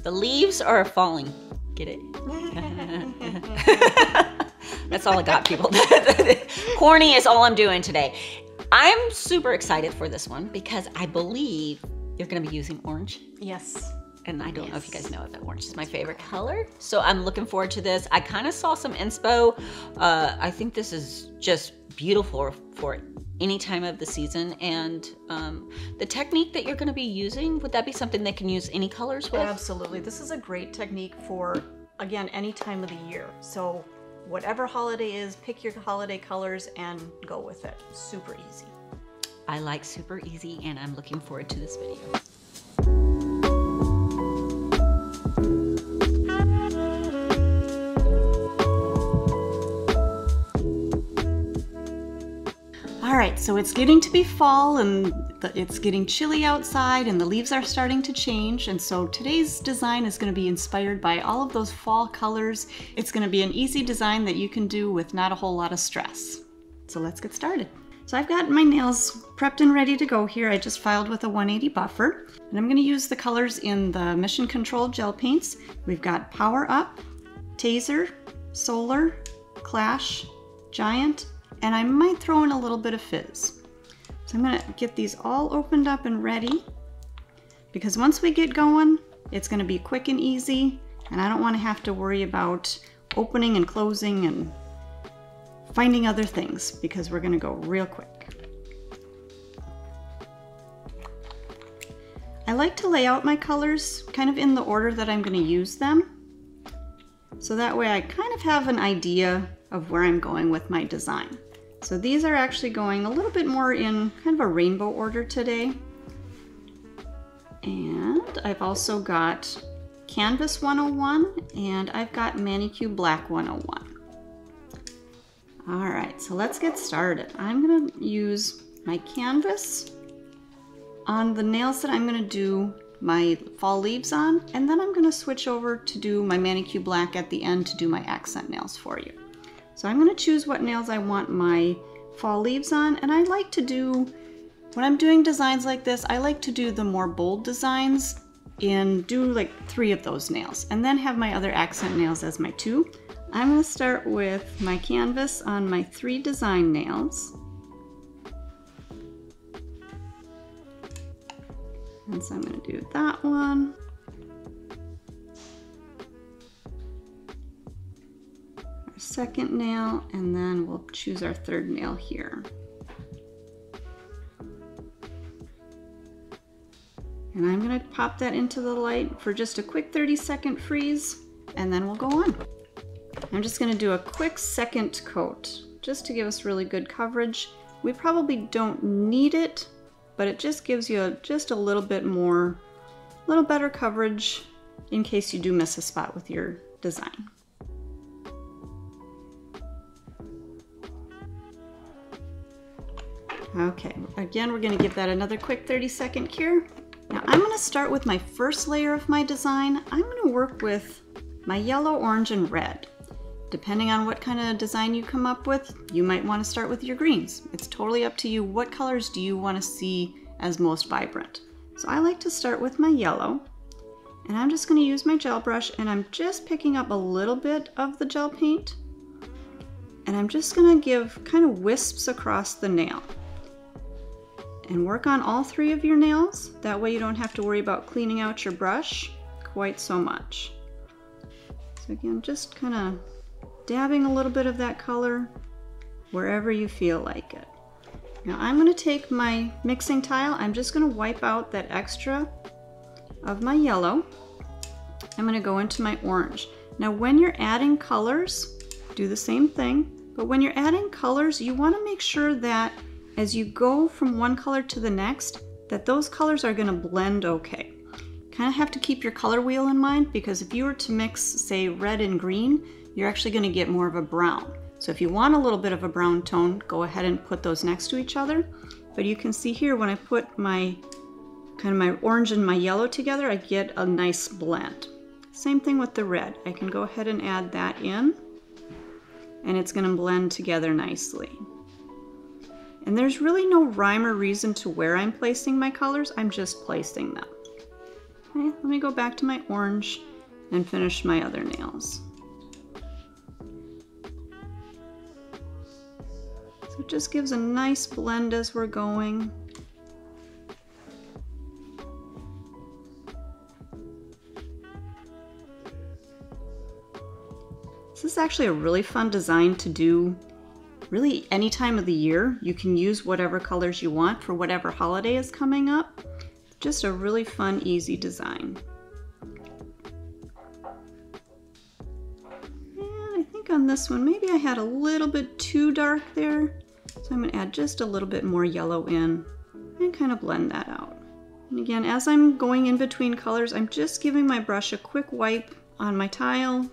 The leaves are falling. Get it? That's all I got, people. Corny is all I'm doing today. I'm super excited for this one because I believe you're going to be using orange. Yes. And I don't know if you guys know that orange is my favorite color. So I'm looking forward to this. I kind of saw some inspo. I think this is just beautiful for any time of the season. And the technique that you're going to be using, would that be something they can use any colors with? Absolutely. This is a great technique for, again, any time of the year. So whatever holiday is, pick your holiday colors and go with it. Super easy. I like super easy, and I'm looking forward to this video. All right, so it's getting to be fall and it's getting chilly outside and the leaves are starting to change. And so today's design is going to be inspired by all of those fall colors. It's going to be an easy design that you can do with not a whole lot of stress. So let's get started. So I've got my nails prepped and ready to go here. I just filed with a 180 buffer. And I'm going to use the colors in the Mission Control gel paints. We've got Power Up, Taser, Solar, Clash, Giant, and I might throw in a little bit of Fizz. So I'm gonna get these all opened up and ready because once we get going, it's gonna be quick and easy, and I don't wanna have to worry about opening and closing and finding other things because we're gonna go real quick. I like to lay out my colors kind of in the order that I'm gonna use them. So that way I kind of have an idea of where I'm going with my design. So these are actually going a little bit more in kind of a rainbow order today. And I've also got Canvas 101 and I've got ManiQ Black 101. All right, so let's get started. I'm gonna use my canvas on the nails that I'm gonna do my fall leaves on, and then I'm gonna switch over to do my ManiQ Black at the end to do my accent nails for you. So I'm gonna choose what nails I want my fall leaves on, and I like to do, when I'm doing designs like this, I like to do the more bold designs and do like 3 of those nails, and then have my other accent nails as my 2. I'm gonna start with my canvas on my 3 design nails. And so I'm gonna do that one. Second nail, and then we'll choose our 3rd nail here. And I'm going to pop that into the light for just a quick 30-second freeze, and then we'll go on. I'm just going to do a quick second coat just to give us really good coverage. We probably don't need it, but it just gives you just a little bit more, a little better coverage in case you do miss a spot with your design. Okay, again, we're gonna give that another quick 30-second cure. Now I'm gonna start with my first layer of my design. I'm gonna work with my yellow, orange, and red. Depending on what kind of design you come up with, you might wanna start with your greens. It's totally up to you. What colors do you wanna see as most vibrant? So I like to start with my yellow, and I'm just gonna use my gel brush, and I'm just picking up a little bit of the gel paint, and I'm just gonna give kind of wisps across the nail. And work on all 3 of your nails. That way you don't have to worry about cleaning out your brush quite so much. So again, just kind of dabbing a little bit of that color wherever you feel like it. Now I'm going to take my mixing tile. I'm just going to wipe out that extra of my yellow. I'm going to go into my orange. Now when you're adding colors, do the same thing. But when you're adding colors, you want to make sure that as you go from one color to the next, that those colors are going to blend okay. Kind of have to keep your color wheel in mind, because if you were to mix, say, red and green, you're actually going to get more of a brown. So if you want a little bit of a brown tone, go ahead and put those next to each other. But you can see here when I put my kind of my orange and my yellow together, I get a nice blend. Same thing with the red. I can go ahead and add that in, and it's going to blend together nicely. And there's really no rhyme or reason to where I'm placing my colors, I'm just placing them. Okay, let me go back to my orange and finish my other nails. So it just gives a nice blend as we're going. This is actually a really fun design to do really any time of the year. You can use whatever colors you want for whatever holiday is coming up. Just a really fun, easy design. And I think on this one, maybe I had a little bit too dark there. So I'm gonna add just a little bit more yellow in and kind of blend that out. And again, as I'm going in between colors, I'm just giving my brush a quick wipe on my tile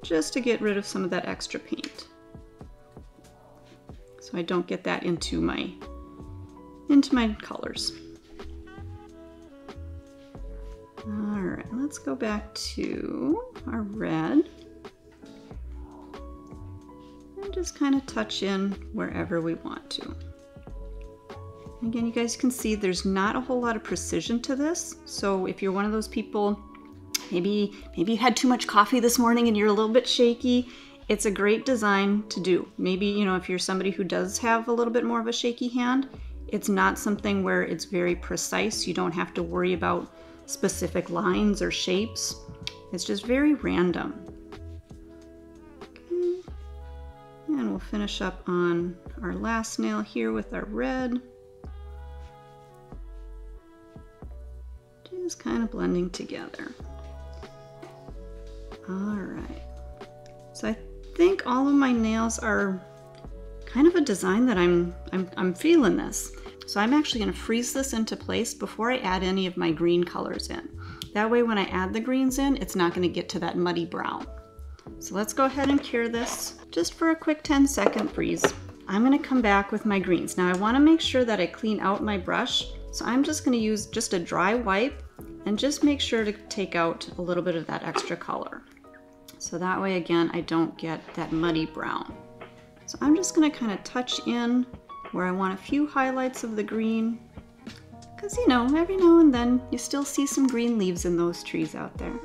just to get rid of some of that extra paint, so I don't get that into my colors. All right, let's go back to our red and just kind of touch in wherever we want to. Again, you guys can see there's not a whole lot of precision to this, so if you're one of those people, maybe you had too much coffee this morning and you're a little bit shaky, it's a great design to do. Maybe, you know, if you're somebody who does have a little bit more of a shaky hand, it's not something where it's very precise. You don't have to worry about specific lines or shapes. It's just very random. Okay. And we'll finish up on our last nail here with our red. Just kind of blending together. All right, so I think all of my nails are kind of a design that I'm feeling this. So I'm actually going to freeze this into place before I add any of my green colors in. That way when I add the greens in, it's not going to get to that muddy brown. So let's go ahead and cure this just for a quick 10-second freeze. I'm going to come back with my greens. Now I want to make sure that I clean out my brush, so I'm just going to use just a dry wipe and just make sure to take out a little bit of that extra color. So that way, again, I don't get that muddy brown. So I'm just gonna kind of touch in where I want a few highlights of the green, because, you know, every now and then you still see some green leaves in those trees out there.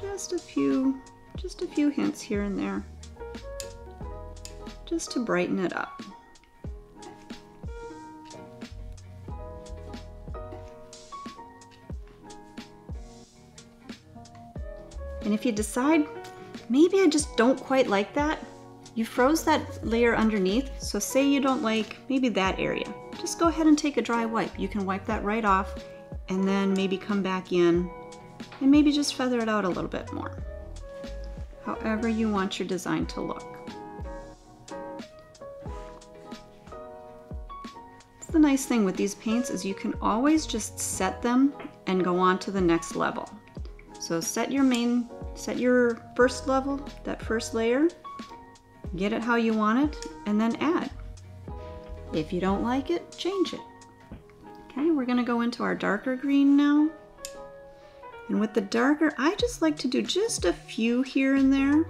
Just a few hints here and there, just to brighten it up. And if you decide, maybe I just don't quite like that, you froze that layer underneath, so say you don't like maybe that area, just go ahead and take a dry wipe. You can wipe that right off and then maybe come back in and maybe just feather it out a little bit more. However you want your design to look. The nice thing with these paints is you can always just set them and go on to the next level. So set your first level, that first layer, get it how you want it, and then add. If you don't like it, change it. Okay, we're gonna go into our darker green now. And with the darker, I just like to do just a few here and there.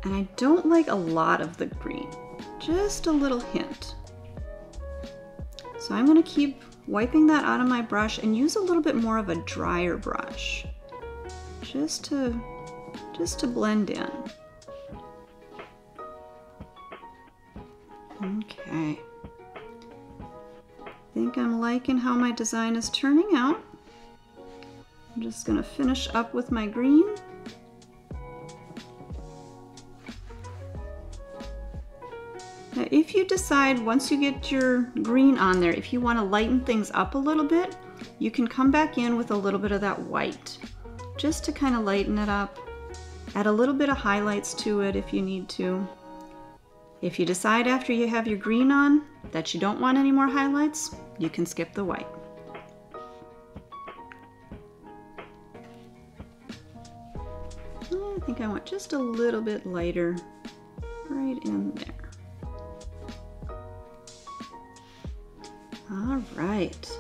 And I don't like a lot of the green, just a little hint. So I'm gonna keep wiping that out of my brush and use a little bit more of a drier brush. Just to blend in. Okay. I think I'm liking how my design is turning out. I'm just going to finish up with my green. Now, if you decide once you get your green on there, if you want to lighten things up a little bit, you can come back in with a little bit of that white, just to kind of lighten it up. Add a little bit of highlights to it if you need to. If you decide after you have your green on that you don't want any more highlights, you can skip the white. I think I want just a little bit lighter right in there. All right.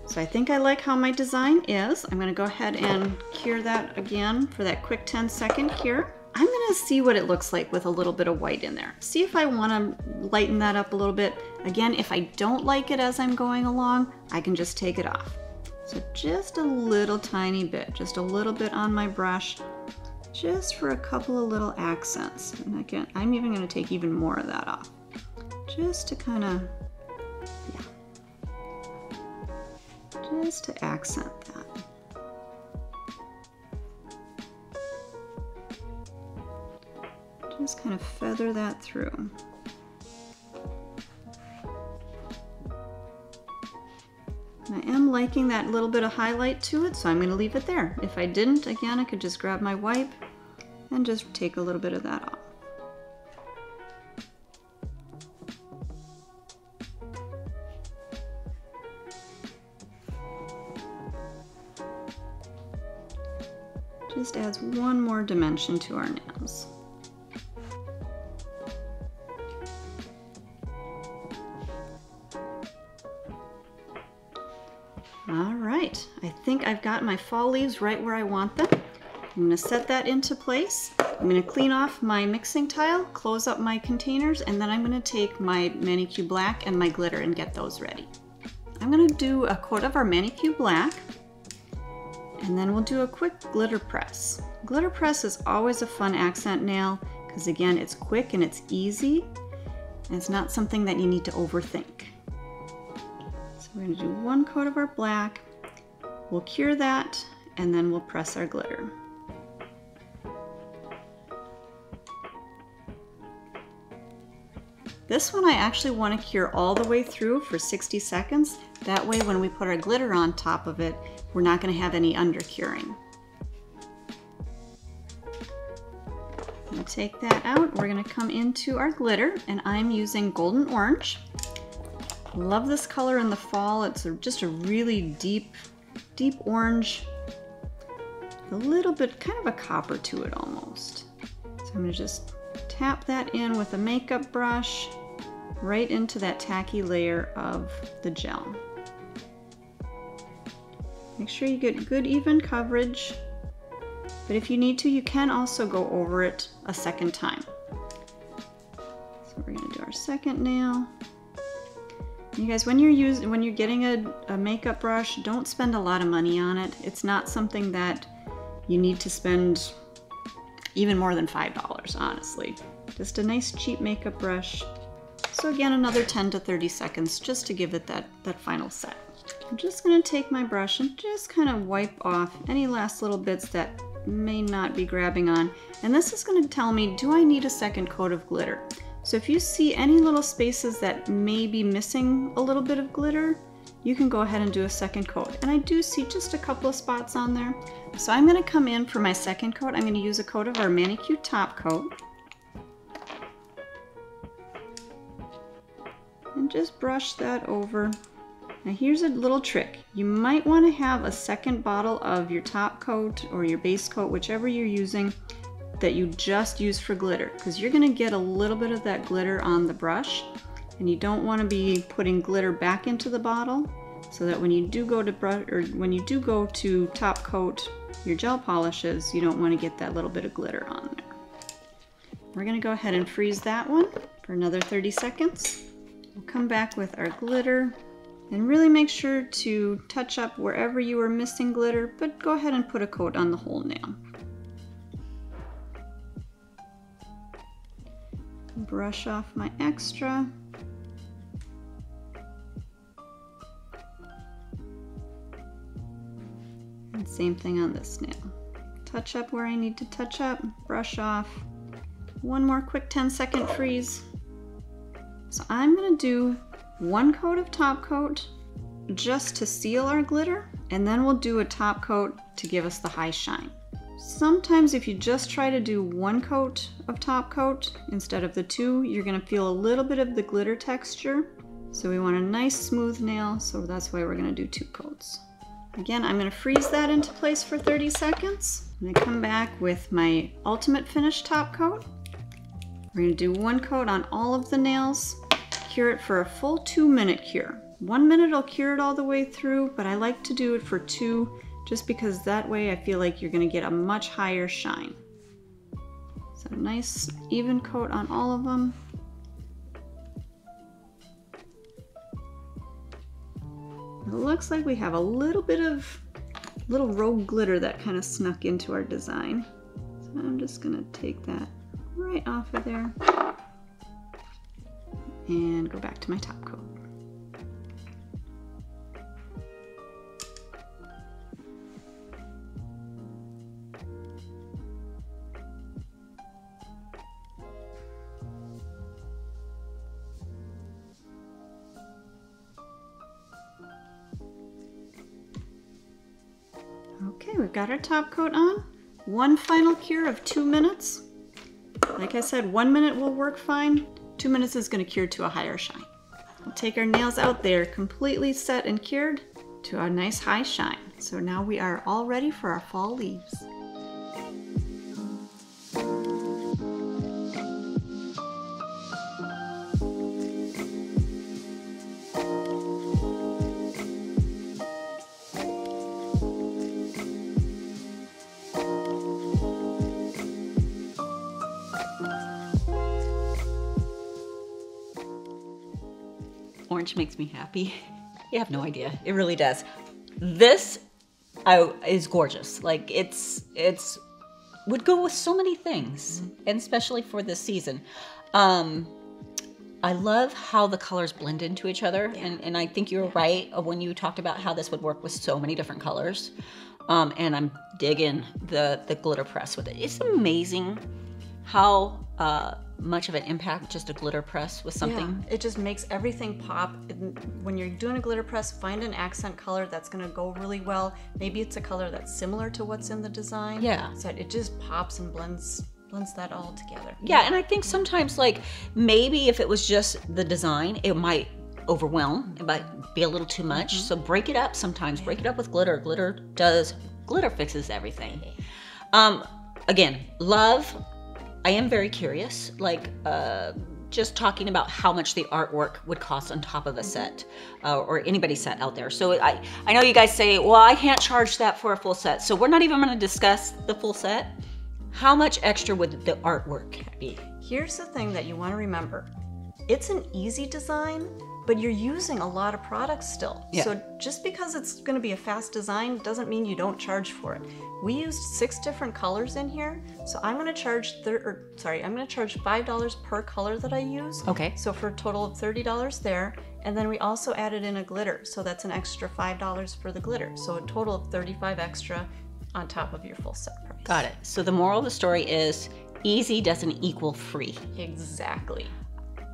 So I think I like how my design is. I'm gonna go ahead and cure that again for that quick 10-second cure. I'm gonna see what it looks like with a little bit of white in there. See if I wanna lighten that up a little bit. Again, if I don't like it as I'm going along, I can just take it off. So just a little tiny bit, just a little bit on my brush, just for a couple of little accents. And again, I'm even going to take even more of that off, just to kind of, yeah, just to accent that. Just kind of feather that through. I am liking that little bit of highlight to it, so I'm going to leave it there. If I didn't, again, I could just grab my wipe and just take a little bit of that off. Just adds one more dimension to our nails. All right, I think I've got my fall leaves right where I want them. I'm going to set that into place. I'm going to clean off my mixing tile, close up my containers, and then I'm going to take my ManiQ Black and my glitter and get those ready. I'm going to do a coat of our ManiQ Black, and then we'll do a quick glitter press. Glitter press is always a fun accent nail because, again, it's quick and it's easy, and it's not something that you need to overthink. We're going to do one coat of our black, we'll cure that, and then we'll press our glitter. This one I actually want to cure all the way through for 60 seconds. That way when we put our glitter on top of it, we're not going to have any under curing. I'm going to take that out. We're going to come into our glitter, and I'm using Golden Orange. Love this color in the fall. It's just a really deep orange. A little bit, kind of a copper to it almost. So I'm going to just tap that in with a makeup brush right into that tacky layer of the gel. Make sure you get good even coverage, but if you need to, you can also go over it a second time. So we're going to do our second nail. You guys, when you're getting a makeup brush, don't spend a lot of money on it. It's not something that you need to spend even more than $5, honestly. Just a nice cheap makeup brush. So again, another 10 to 30 seconds just to give it that final set. I'm just going to take my brush and just kind of wipe off any last little bits that may not be grabbing on. And this is going to tell me, do I need a second coat of glitter? So if you see any little spaces that may be missing a little bit of glitter, you can go ahead and do a second coat. And I do see just a couple of spots on there. So I'm going to come in for my second coat. I'm going to use a coat of our ManiQ Top Coat. And just brush that over. Now here's a little trick. You might want to have a second bottle of your top coat or your base coat, whichever you're using, that you just use for glitter, because you're going to get a little bit of that glitter on the brush, and you don't want to be putting glitter back into the bottle, so that when you do go to top coat your gel polishes, you don't want to get that little bit of glitter on there. We're going to go ahead and freeze that one for another 30 seconds. We'll come back with our glitter and really make sure to touch up wherever you are missing glitter, but go ahead and put a coat on the whole nail. Brush off my extra. And same thing on this nail. Touch up where I need to touch up, brush off. One more quick 10-second freeze. So I'm going to do one coat of top coat just to seal our glitter, and then we'll do a top coat to give us the high shine. Sometimes if you just try to do one coat of top coat instead of the two, you're going to feel a little bit of the glitter texture. So we want a nice smooth nail, so that's why we're going to do 2 coats. Again, I'm going to freeze that into place for 30 seconds. I'm going to come back with my ultimate finish top coat. We're going to do 1 coat on all of the nails, cure it for a full 2-minute cure. 1 minute I'll cure it all the way through, but I like to do it for 2, just because that way I feel like you're going to get a much higher shine. So nice even coat on all of them. It looks like we have a little bit of little rogue glitter that kind of snuck into our design. So I'm just gonna take that right off of there and go back to my top coat. Okay, we've got our top coat on. One final cure of 2 minutes. Like I said, 1 minute will work fine. 2 minutes is going to cure to a higher shine. We'll take our nails out there, completely set and cured to a nice high shine. So now we are all ready for our fall leaves. Orange makes me happy. You have no idea. It really does. This is gorgeous. Like it's would go with so many things, and especially for this season. I love how the colors blend into each other, and I think you're right when you talked about how this would work with so many different colors. And I'm digging the glitter press with it. It's amazing how much of an impact just a glitter press with something. Yeah, it just makes everything pop. When you're doing a glitter press, find an accent color that's going to go really well. Maybe it's a color that's similar to what's in the design. Yeah. So it just pops and blends that all together. Yeah, and I think sometimes, like, maybe if it was just the design, it might overwhelm. It might be a little too much. So break it up sometimes. Break it up with glitter. Glitter fixes everything. Again, love. I am very curious, like just talking about how much the artwork would cost on top of a set or anybody's set out there. So I know you guys say, well, I can't charge that for a full set. So we're not even going to discuss the full set. How much extra would the artwork be? Here's the thing that you want to remember. It's an easy design, but you're using a lot of products still. Yeah. So just because it's going to be a fast design doesn't mean you don't charge for it. We used 6 different colors in here, so I'm going to charge $5 per color that I use. Okay. So for a total of $30 there, and then we also added in a glitter, so that's an extra $5 for the glitter. So a total of $35 extra on top of your full set price. Got it. So the moral of the story is easy doesn't equal free. Exactly.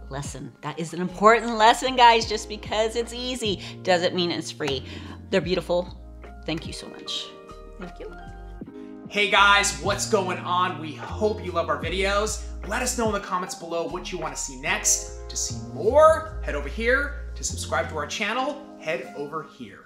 Lesson. That is an important lesson, guys. Just because it's easy doesn't mean it's free. They're beautiful. Thank you so much. Thank you. Hey guys, what's going on? We hope you love our videos. Let us know in the comments below what you want to see next. To see more, head over here. To subscribe to our channel, head over here.